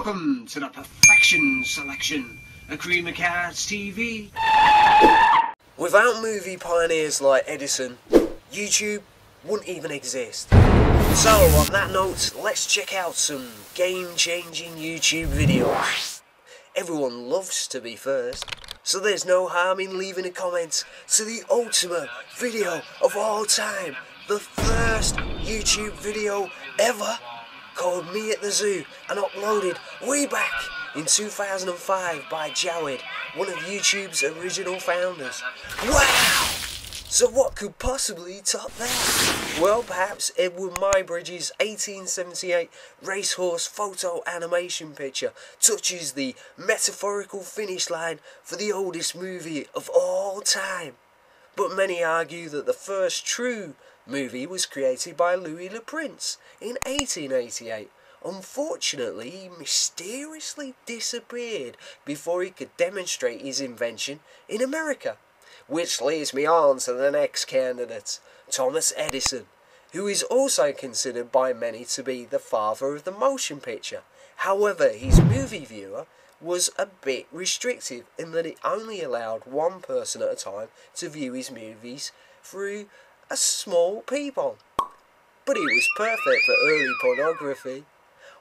Welcome to the Perfection Selection, a Cream of Cards TV. Without movie pioneers like Edison, YouTube wouldn't even exist. So on that note, let's check out some game-changing YouTube videos. Everyone loves to be first, so there's no harm in leaving a comment to the ultimate video of all time, the first YouTube video ever, called Me at the Zoo, and uploaded way back in 2005 by Jawed, one of YouTube's original founders. Wow! So what could possibly top that? Well, perhaps Edward Muybridge's 1878 racehorse photo animation picture touches the metaphorical finish line for the oldest movie of all time. But many argue that the first true movie was created by Louis Le Prince in 1888. Unfortunately, he mysteriously disappeared before he could demonstrate his invention in America. Which leads me on to the next candidate, Thomas Edison, who is also considered by many to be the father of the motion picture. However, his movie viewer was a bit restrictive in that it only allowed one person at a time to view his movies through a small peephole. But it was perfect for early pornography.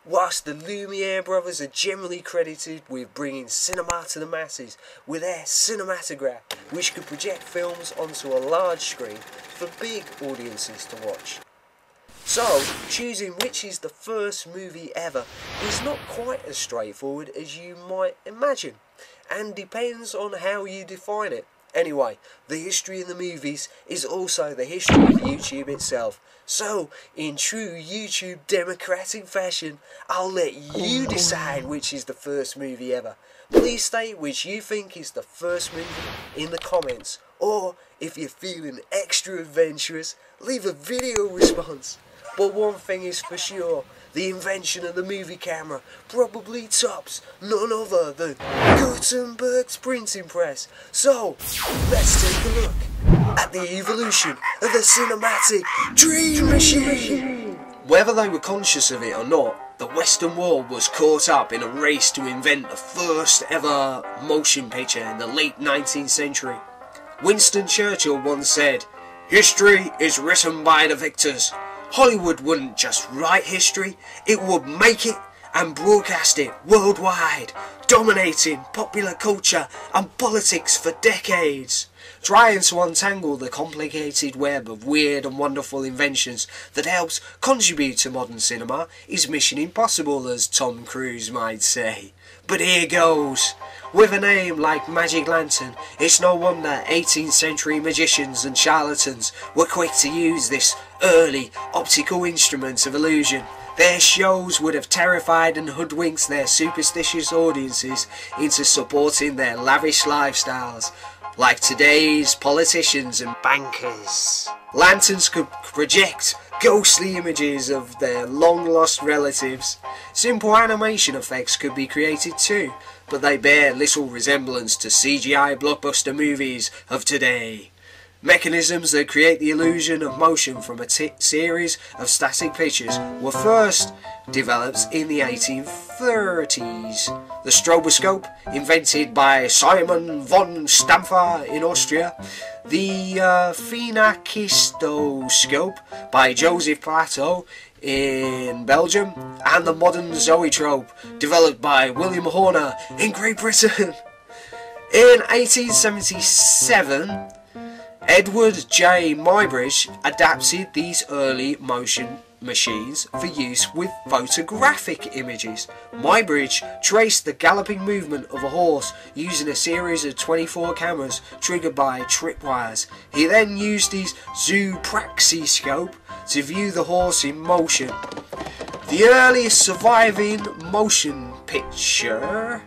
Whilst the Lumiere brothers are generally credited with bringing cinema to the masses with their cinematograph, which could project films onto a large screen for big audiences to watch. So, choosing which is the first movie ever is not quite as straightforward as you might imagine, and depends on how you define it. Anyway, the history of the movies is also the history of YouTube itself. So, in true YouTube democratic fashion, I'll let you decide which is the first movie ever. Please state which you think is the first movie in the comments. Or, if you're feeling extra adventurous, leave a video response. But one thing is for sure, the invention of the movie camera probably tops none other than Gutenberg's printing press. So, let's take a look at the evolution of the cinematic dream machine. Whether they were conscious of it or not, the Western world was caught up in a race to invent the first ever motion picture in the late 19th century. Winston Churchill once said, "History is written by the victors." Hollywood wouldn't just write history, it would make it and broadcast it worldwide, dominating popular culture and politics for decades. Trying to untangle the complicated web of weird and wonderful inventions that helps contribute to modern cinema is mission impossible, as Tom Cruise might say. But here goes. With a name like Magic Lantern, it's no wonder 18th century magicians and charlatans were quick to use this early optical instrument of illusion. Their shows would have terrified and hoodwinked their superstitious audiences into supporting their lavish lifestyles, like today's politicians and bankers. Lanterns could project ghostly images of their long-lost relatives. Simple animation effects could be created too, but they bear little resemblance to CGI blockbuster movies of today. Mechanisms that create the illusion of motion from a series of static pictures were first developed in the 1830s. The stroboscope, invented by Simon von Stamfer in Austria, the phenakistoscope by Joseph Plateau in Belgium, and the modern zoetrope, developed by William Horner in Great Britain. In 1877, Edward J. Muybridge adapted these early motion machines for use with photographic images. Muybridge traced the galloping movement of a horse using a series of 24 cameras triggered by tripwires. He then used his zoopraxiscope to view the horse in motion. The earliest surviving motion picture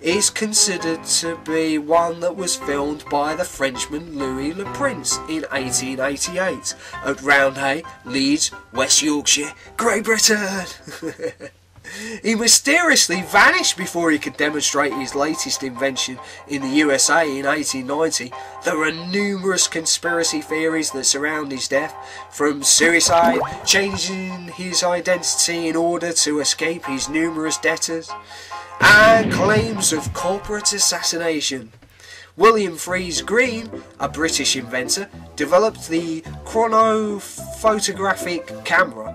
is considered to be one that was filmed by the Frenchman Louis Le Prince in 1888 at Roundhay, Leeds, West Yorkshire, Great Britain. He mysteriously vanished before he could demonstrate his latest invention in the USA in 1890. There are numerous conspiracy theories that surround his death, from suicide, changing his identity in order to escape his numerous debtors, and claims of corporate assassination. William Freeze Green, a British inventor, developed the chronophotographic camera.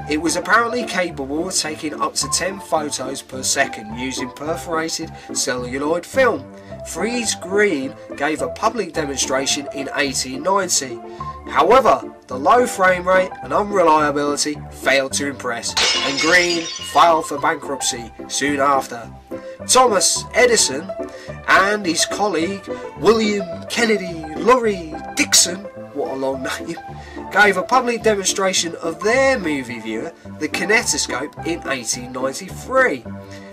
It was apparently capable of taking up to 10 photos per second using perforated celluloid film. Freeze Green gave a public demonstration in 1890. However, the low frame rate and unreliability failed to impress, and Green filed for bankruptcy soon after. Thomas Edison and his colleague William Kennedy Laurie Dixon, what a long name, gave a public demonstration of their movie viewer, the kinetoscope, in 1893.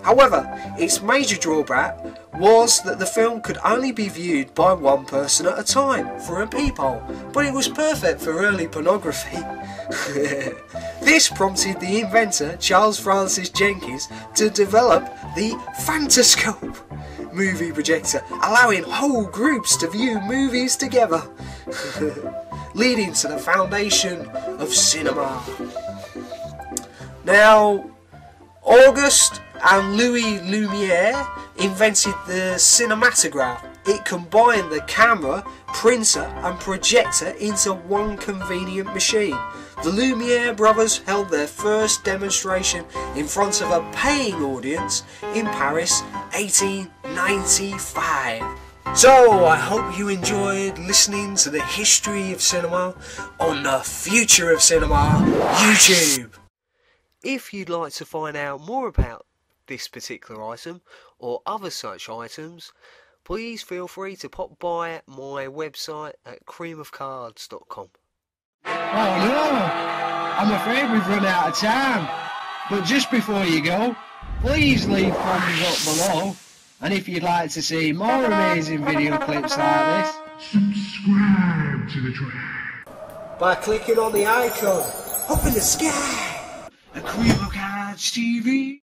However, its major drawback was that the film could only be viewed by one person at a time through a peephole, but it was perfect for early pornography. This prompted the inventor Charles Francis Jenkins to develop the Phantascope movie projector, allowing whole groups to view movies together, leading to the foundation of cinema. Now, Auguste and Louis Lumiere invented the cinematograph. It combined the camera, printer and projector into one convenient machine. The Lumiere brothers held their first demonstration in front of a paying audience in Paris, 1895. So, I hope you enjoyed listening to the history of cinema on the Future of Cinema YouTube. If you'd like to find out more about this particular item or other such items, please feel free to pop by my website at creamofcards.com. Oh no, I'm afraid we've run out of time. But just before you go, please leave thumbs up below. And if you'd like to see more amazing video clips like this, subscribe to the channel by clicking on the icon up in the sky. A Cream of Cards TV.